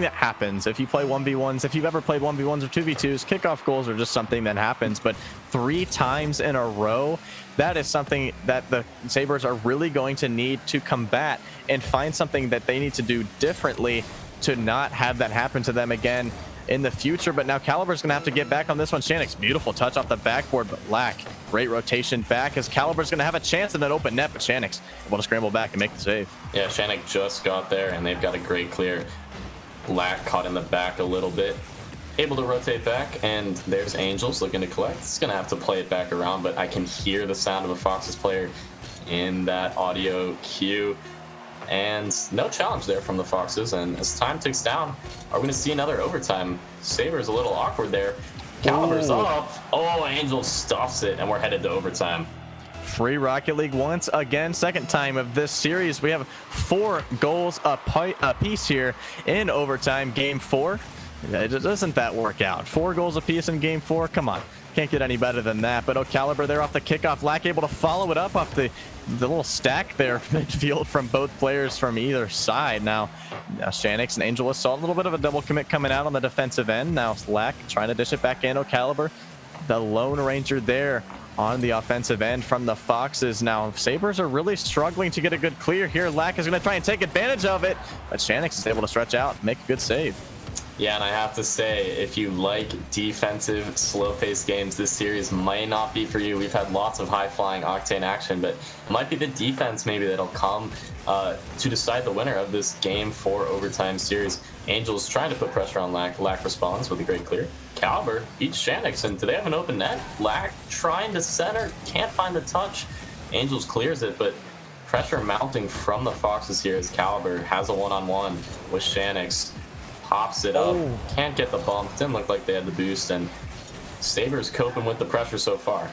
that happens. If you play 1v1s, if you've ever played 1v1s or 2v2s, kickoff goals are just something that happens. But 3 times in a row, that is something that the Sabres are really going to need to combat and find something that they need to do differently to not have that happen to them again in the future. But now Caliber's gonna have to get back on this one. Shanix, beautiful touch off the backboard, but Lack, great rotation back as Caliber's gonna have a chance in an open net, but Shanix able to scramble back and make the save. Yeah, Shanix just got there, and they've got a great clear. Lack caught in the back a little bit, able to rotate back, and there's Angels looking to collect. It's gonna have to play it back around, but I can hear the sound of a Foxes player in that audio cue. And no challenge there from the Foxes, and as time ticks down, are we going to see another overtime? Sabres a little awkward there. Caliber's up. Oh, Angels stuffs it, and we're headed to overtime. Free Rocket League once again, second time of this series. We have 4 goals apiece here in overtime, game 4. Doesn't that work out? 4 goals apiece in game 4? Come on. Can't get any better than that. But O'Caliber there off the kickoff. Lack able to follow it up off the little stack there midfield from both players from either side. Now Shanix and Angel Assault, a little bit of a double commit coming out on the defensive end. Now Lack trying to dish it back in. O'Caliber, the Lone Ranger there on the offensive end from the Foxes. Now Sabres are really struggling to get a good clear here. Lack is going to try and take advantage of it, but Shanix is able to stretch out and make a good save. Yeah, and I have to say, if you like defensive, slow-paced games, this series might not be for you. We've had lots of high-flying, octane action, but it might be the defense maybe that'll come to decide the winner of this Game 4 overtime series. Angels trying to put pressure on Lack. Lack responds with a great clear. Caliber beats Shanix, and do they have an open net? Lack trying to center, can't find the touch. Angels clears it, but pressure mounting from the Foxes here as Caliber has a one-on-one with Shanix. Pops it up, can't get the bump, didn't look like they had the boost, and Sabres coping with the pressure so far.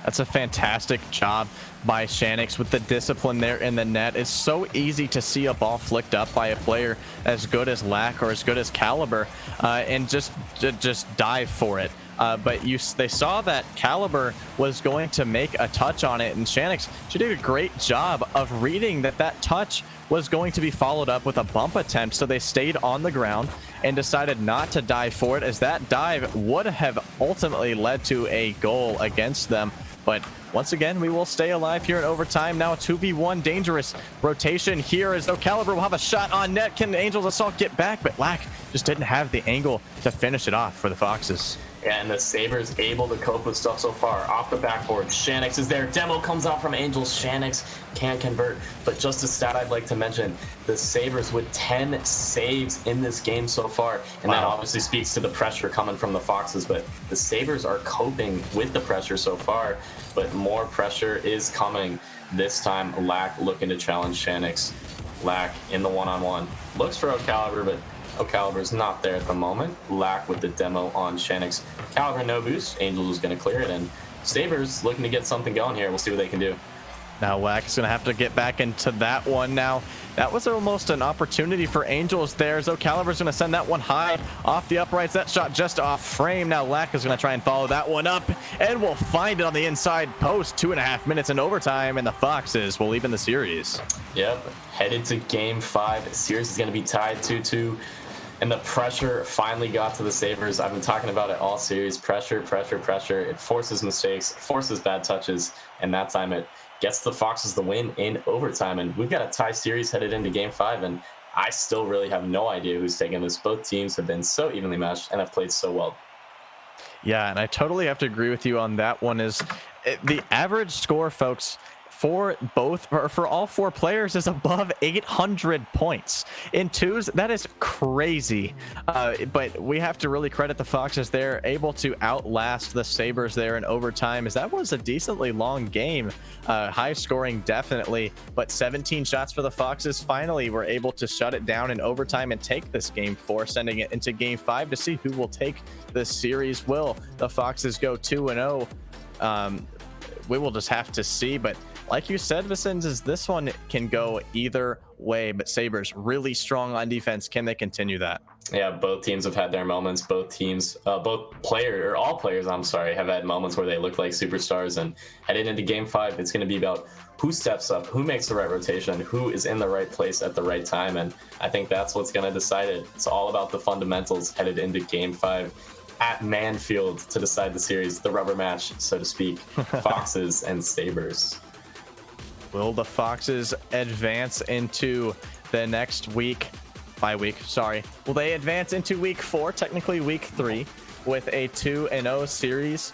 That's a fantastic job by Shanix with the discipline there in the net. It's so easy to see a ball flicked up by a player as good as Lack or as good as Caliber and just dive for it. But they saw that Caliber was going to make a touch on it, and Shanix, she did a great job of reading that touch was going to be followed up with a bump attempt, so they stayed on the ground and decided not to dive for it, as that dive would have ultimately led to a goal against them. But once again, we will stay alive here in overtime. Now a 2v1 dangerous rotation here as O'Caliber will have a shot on net. Can Angels Assault get back? But Lack just didn't have the angle to finish it off for the Foxes. And the Sabres able to cope with stuff so far. Off the backboard, Shanix is there. Demo comes out from Angels. Shanix can convert. But just a stat I'd like to mention, the Sabres with 10 saves in this game so far. And that obviously speaks to the pressure coming from the Foxes. But the Sabres are coping with the pressure so far. But more pressure is coming. This time, Lack looking to challenge Shanix. Lack in the one-on-one. Looks for O'Caliber, but O'Caliber's not there at the moment. Lack with the demo on Shanix. Caliber no boost. Angels is going to clear it, and Sabres looking to get something going here. We'll see what they can do. Now Lack is going to have to get back into that one. Now that was almost an opportunity for Angels there, as O'Caliber's going to send that one high off the uprights. That shot just off frame. Now Lack is going to try and follow that one up, and we'll find it on the inside post. 2.5 minutes in overtime, and the Foxes will even the series. Yep, headed to game 5. Series is going to be tied 2-2. And the pressure finally got to the Sabres. I've been talking about it all series. Pressure, pressure, pressure. It forces mistakes, forces bad touches, and that time it gets the Foxes the win in overtime. And we've got a tie series headed into game 5, and I still really have no idea who's taking this. Both teams have been so evenly matched and have played so well. Yeah, and I totally have to agree with you on that one. Is the average score, folks, for all 4 players is above 800 points in twos. That is crazy. But we have to really credit the Foxes. They're able to outlast the Sabres there in overtime, as that was a decently long game. High scoring, definitely, but 17 shots for the Foxes. Finally were able to shut it down in overtime and take this game 4, sending it into game 5 to see who will take the series. Will the Foxes go 2-0? We will just have to see, but like you said, Vicens, this one can go either way, but Sabres really strong on defense. Can they continue that? Yeah, both teams have had their moments. Both teams, all players, I'm sorry, have had moments where they look like superstars. And heading into game 5, it's going to be about who steps up, who makes the right rotation, who is in the right place at the right time. And I think that's what's going to decide it. It's all about the fundamentals headed into game 5 at Manfield to decide the series, the rubber match, so to speak. Foxes and Sabres. Will the Foxes advance into the next bye-week? Sorry. Will they advance into week 4, technically week 3, with a 2-0 series?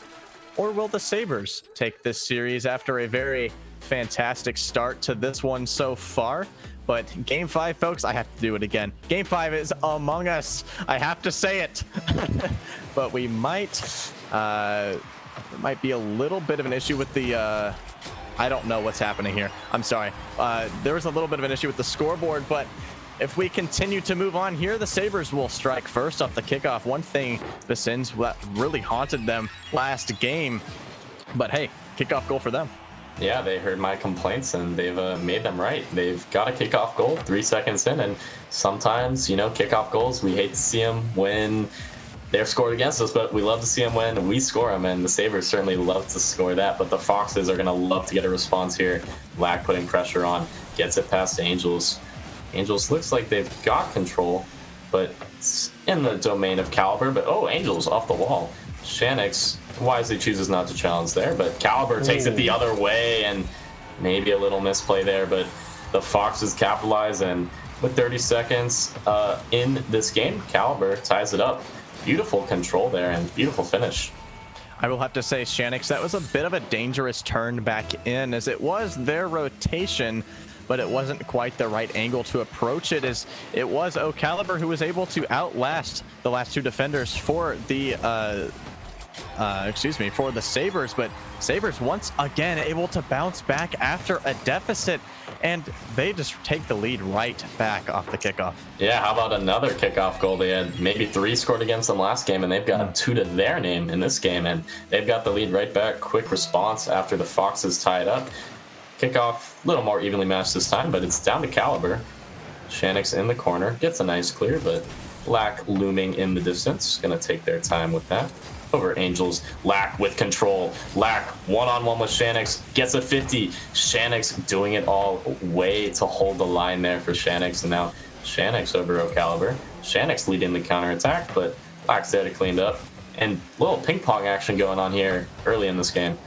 Or will the Sabres take this series after a very fantastic start to this one so far? But game 5, folks, I have to do it again. Game 5 is among us. I have to say it. But we might, there might be a little bit of an issue with the, I don't know what's happening here. I'm sorry. There was a little bit of an issue with the scoreboard, but if we continue to move on here, the Sabres will strike first off the kickoff. One thing, the Sins, that really haunted them last game. But hey, kickoff goal for them. Yeah, they heard my complaints and they've made them right. They've got a kickoff goal 3 seconds in, and sometimes, kickoff goals, we hate to see them when they're scored against us, but we love to see them when we score them, and the Sabres certainly love to score that, but the Foxes are going to love to get a response here. Lack putting pressure on, gets it past Angels. Angels looks like they've got control, but it's in the domain of Caliber, but Angels off the wall. Shanix wisely chooses not to challenge there, but Caliber takes it the other way, and maybe a little misplay there, but the Foxes capitalize, and with 30 seconds in this game, Caliber ties it up. Beautiful control there and beautiful finish. I will have to say, Shanix, that was a bit of a dangerous turn back in, as it was their rotation, but it wasn't quite the right angle to approach it, as it was O'Caliber who was able to outlast the last 2 defenders for the for the Sabres. But Sabres once again able to bounce back after a deficit, and they just take the lead right back off the kickoff. Yeah, how about another kickoff goal? They had maybe 3 scored against them last game, and they've got 2 to their name in this game, and they've got the lead right back. Quick response after the Foxes tie it up. Kickoff a little more evenly matched this time, but it's down to Caliber. Shanix in the corner, gets a nice clear, but Lack looming in the distance. Gonna take their time with that. Over Angels, Lack with control. Lack one-on-one with Shanix, gets a 50. Shanix doing it all, way to hold the line there for Shanix, and now Shanix over O'Caliber. Shanix leading the counterattack, but Lack's there to clean it up. And little ping pong action going on here early in this game.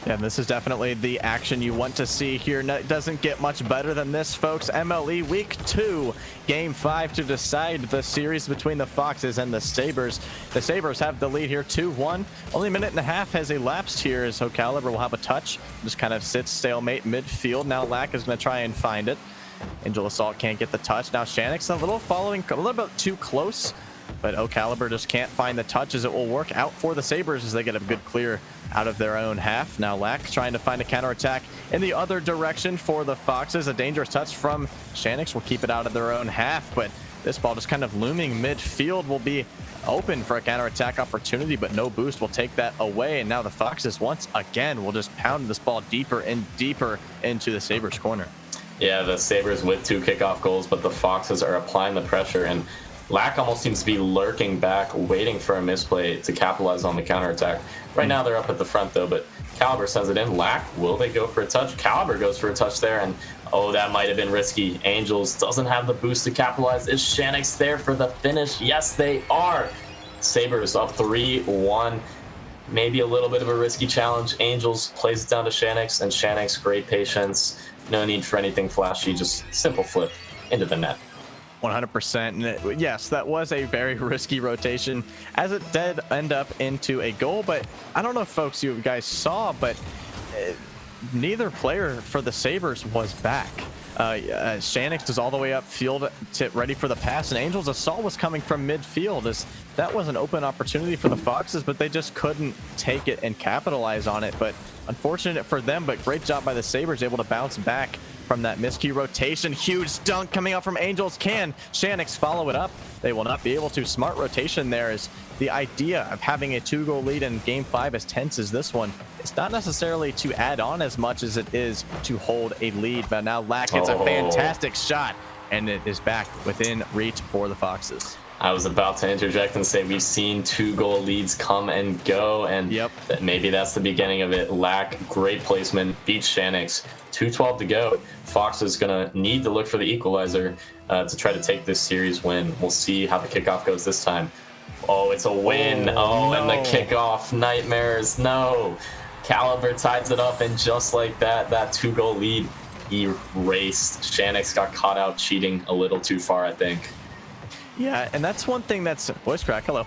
Yeah, this is definitely the action you want to see here. No, it doesn't get much better than this, folks. MLE Week 2, Game 5 to decide the series between the Foxes and the Sabres. The Sabres have the lead here 2-1. Only a minute and a half has elapsed here as O'Caliber will have a touch. Just kind of sits stalemate midfield. Now Lack is going to try and find it. Angel Assault can't get the touch. Now Shanix a little bit too close, but O'Caliber just can't find the touch as it will work out for the Sabres as they get a good clear out of their own half. Now Lack trying to find a counterattack in the other direction for the Foxes. A dangerous touch from Shanix will keep it out of their own half, but this ball just kind of looming midfield will be open for a counterattack opportunity, but no boost will take that away. And now the Foxes once again will just pound this ball deeper and deeper into the Sabres corner. Yeah, the Sabres with 2 kickoff goals, but the Foxes are applying the pressure, and Lack almost seems to be lurking back, waiting for a misplay to capitalize on the counterattack. Right now they're up at the front though, but Caliber sends it in. Lack, will they go for a touch? Caliber goes for a touch there, and oh, that might have been risky. Angels doesn't have the boost to capitalize. Is Shanix there for the finish? Yes, they are. Sabres up 3-1. Maybe a little bit of a risky challenge. Angels plays it down to Shanix, and Shanix, great patience. No need for anything flashy, just simple flip into the net. 100%. And yes, that was a very risky rotation as it did end up into a goal. But I don't know if folks, you guys saw, but neither player for the Sabres was back. Shanix was all the way upfield ready for the pass, and Angels Assault was coming from midfield. As that was an open opportunity for the Foxes, but they just couldn't take it and capitalize on it. But unfortunate for them, but great job by the Sabres, able to bounce back from that miscue rotation. Huge dunk coming out from Angels. Can Shanix follow it up? They will not be able to. Smart rotation there. Is the idea of having a 2-goal lead in Game 5 as tense as this one. It's not necessarily to add on as much as it is to hold a lead. But now Lack hits a fantastic shot, and it is back within reach for the Foxes. I was about to interject and say we've seen 2-goal leads come and go, and maybe that's the beginning of it. Lack, great placement, beats Shanix. 2:12 to go. Fox is going to need to look for the equalizer to try to take this series win. We'll see how the kickoff goes this time. Oh, it's a win. Oh, no. And the kickoff nightmares. No. Caliber ties it up, and just like that, that 2-goal lead erased. Shanix got caught out cheating a little too far, I think. Yeah, and that's one thing that's voice crack. Hello.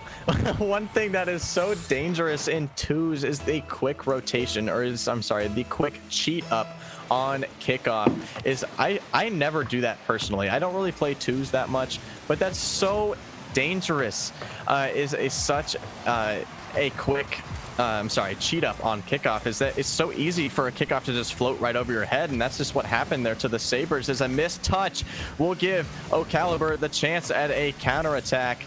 One thing that is so dangerous in twos is the quick rotation, or the quick cheat up on kickoff. Is I never do that personally. I don't really play twos that much, but that's so dangerous. Is such a quick cheat up on kickoff, is that it's so easy for a kickoff to just float right over your head, and that's just what happened there to the Sabres. Is a missed touch will give O'Caliber the chance at a counterattack,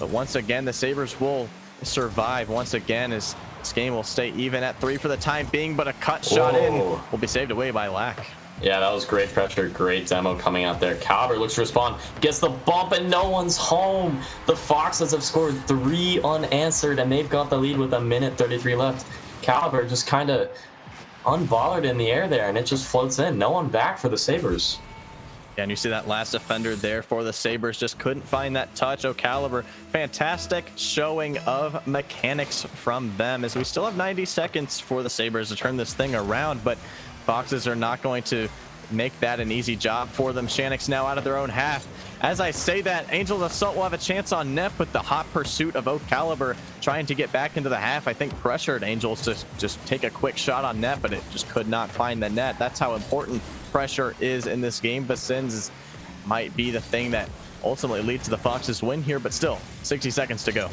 but once again the Sabres will survive once again as this game will stay even at 3 for the time being, but a cut shot in will be saved away by Lack. Yeah, that was great pressure, great demo coming out there. Caliber looks to respond, gets the bump, and no one's home. The Foxes have scored 3 unanswered, and they've got the lead with 1:33 left. Caliber just kind of unbothered in the air there, and it just floats in. No one back for the Sabres. Yeah, and you see that last defender there for the Sabres just couldn't find that touch. O'Caliber, fantastic showing of mechanics from them, as we still have 90 seconds for the Sabres to turn this thing around, but Foxes are not going to make that an easy job for them. Shanix now out of their own half. As I say that, Angels Assault will have a chance on net, but the hot pursuit of O'Caliber trying to get back into the half, I think pressured Angels to just take a quick shot on net, but it just could not find the net. That's how important pressure is in this game. Basins might be the thing that ultimately leads to the Foxes win here, but still 60 seconds to go.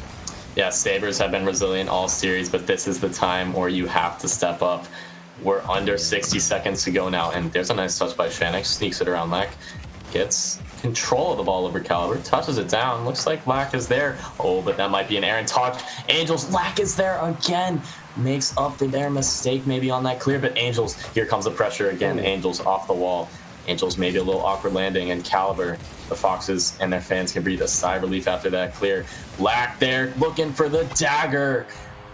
Yeah, Sabres have been resilient all series, but this is the time where you have to step up. We're under 60 seconds to go now, and there's a nice touch by Shanix. Sneaks it around Lack, gets control of the ball over Caliber, touches it down. Looks like Lack is there. Oh, but that might be an errant touch. Angels, Lack is there again. Makes up for their mistake maybe on that clear, but Angels, here comes the pressure again. Angels off the wall. Angels maybe a little awkward landing, and Caliber, the Foxes and their fans can breathe a sigh of relief after that clear. Lack there looking for the dagger,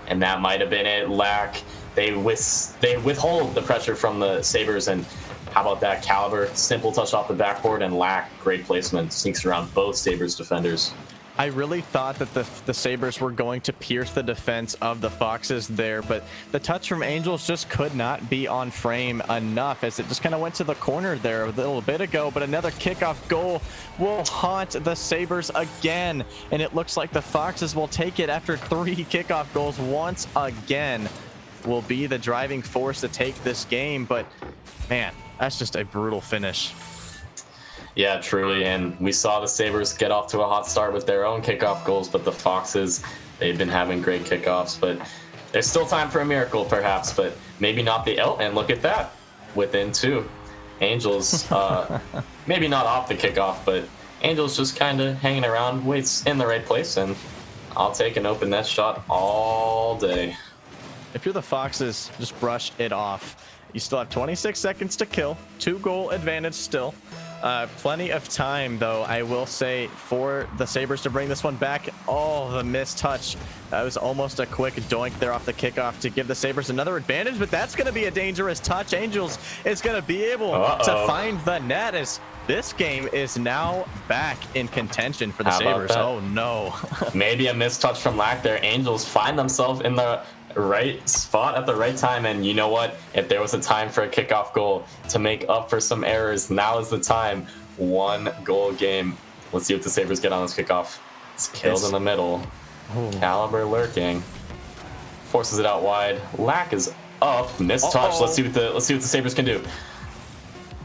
and that might have been it. Lack, they withhold the pressure from the Sabres, and how about that? Caliber, simple touch off the backboard, and Lack, great placement, sneaks around both Sabres defenders. I really thought that the Sabres were going to pierce the defense of the Foxes there, but the touch from Angels just could not be on frame enough, as it just kind of went to the corner there a little bit ago. But another kickoff goal will haunt the Sabres again, and it looks like the Foxes will take it after 3 kickoff goals once again. Will be the driving force to take this game, but man, that's just a brutal finish. Yeah, truly. And we saw the Sabres get off to a hot start with their own kickoff goals, but the Foxes, they've been having great kickoffs. But there's still time for a miracle, perhaps, but maybe not the and look at that, within 2. Angels, maybe not off the kickoff, but Angels just kind of hanging around, waits in the right place, and I'll take an open net shot all day. If you're the Foxes, just brush it off. You still have 26 seconds to kill, 2-goal advantage still. Plenty of time, though, I will say, for the Sabres to bring this one back. Oh, the missed touch. That was almost a quick doink there off the kickoff to give the Sabres another advantage, but that's going to be a dangerous touch. Angels is going to be able to find the net, as this game is now back in contention for the Sabres. Oh, no. Maybe a missed touch from Lack there. Angels find themselves in the right spot at the right time, and you know what, if there was a time for a kickoff goal to make up for some errors, now is the time. 1-goal game. Let's see what the Sabres get on this kickoff. It's killed in the middle. Caliber lurking, forces it out wide. Lack is up, missed touch. Let's see what the Sabres can do.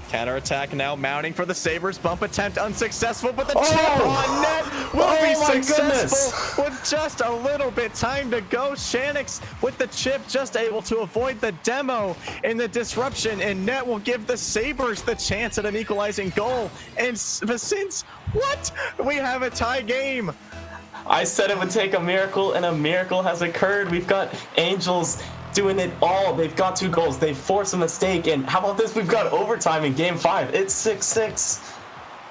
Counterattack now mounting for the Sabres. Bump attempt unsuccessful, but the chip on net will be successful with just a little bit time to go. Shanix with the chip, just able to avoid the demo in the disruption, and net will give the Sabres the chance at an equalizing goal. And since what? We have a tie game. I said it would take a miracle, and a miracle has occurred. We've got Angels doing it all. They've got 2 goals. They force a mistake, and how about this? We've got overtime in game 5. It's 6-6.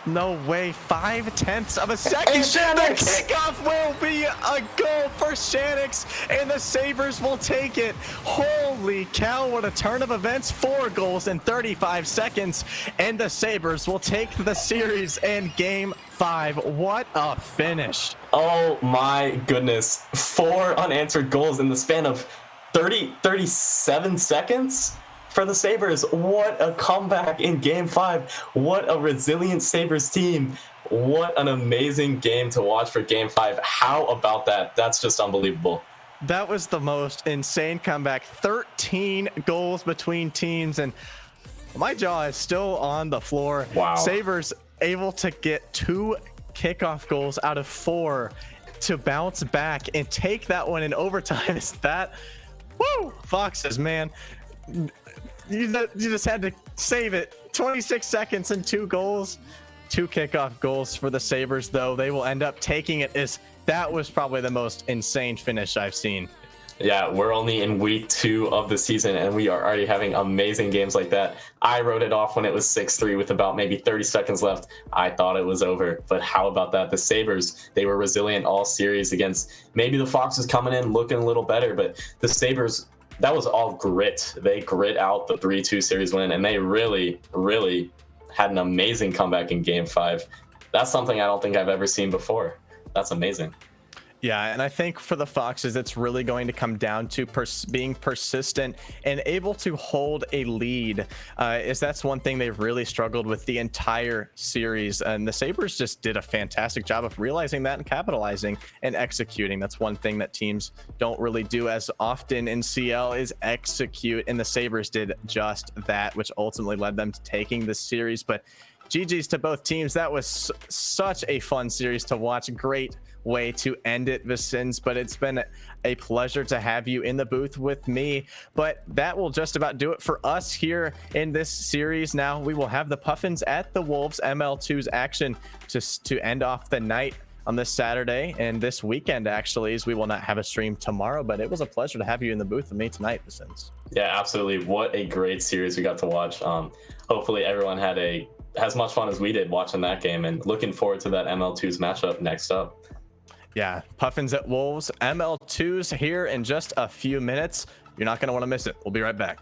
No way. 5/10 of a second. And Shanix! The kickoff will be a goal for Shanix, and the Sabres will take it. Holy cow, what a turn of events. 4 goals in 35 seconds, and the Sabres will take the series in game 5. What a finish. Oh my goodness. 4 unanswered goals in the span of 37 seconds for the Sabres. What a comeback in game 5. What a resilient Sabres team. What an amazing game to watch for game 5. How about that? That's just unbelievable. That was the most insane comeback. 13 goals between teams, and my jaw is still on the floor. Wow. Sabres able to get 2 kickoff goals out of 4 to bounce back and take that one in overtime. Is that... Woo! Foxes, man. You just had to save it. 26 seconds and 2 goals. 2 kickoff goals for the Sabres, though. They will end up taking it. That was probably the most insane finish I've seen. Yeah, we're only in week 2 of the season, and we are already having amazing games like that. I wrote it off when it was 6-3 with about maybe 30 seconds left. I thought it was over, but how about that? The Sabres, they were resilient all series against maybe the Foxes coming in looking a little better, but the Sabres, that was all grit. They grit out the 3-2 series win, and they really, really had an amazing comeback in game 5. That's something I don't think I've ever seen before. That's amazing. Yeah, and I think for the Foxes, it's really going to come down to being persistent and able to hold a lead. Is that's one thing they've really struggled with the entire series, and the Sabres just did a fantastic job of realizing that and capitalizing and executing. That's one thing that teams don't really do as often in CL, is execute, and the Sabres did just that, which ultimately led them to taking the series. But GG's to both teams. That was such a fun series to watch. Great way to end it, Vicens, but it's been a pleasure to have you in the booth with me. But that will just about do it for us here in this series. Now we will have the Puffins at the Wolves ML2's action to end off the night on this Saturday and this weekend, actually, as we will not have a stream tomorrow. But it was a pleasure to have you in the booth with me tonight, Vicens. Yeah, absolutely. What a great series we got to watch. Hopefully everyone had as much fun as we did watching that game, and looking forward to that ML2's matchup next up. Yeah, Puffins at Wolves, ML2s here in just a few minutes. You're not going to want to miss it. We'll be right back.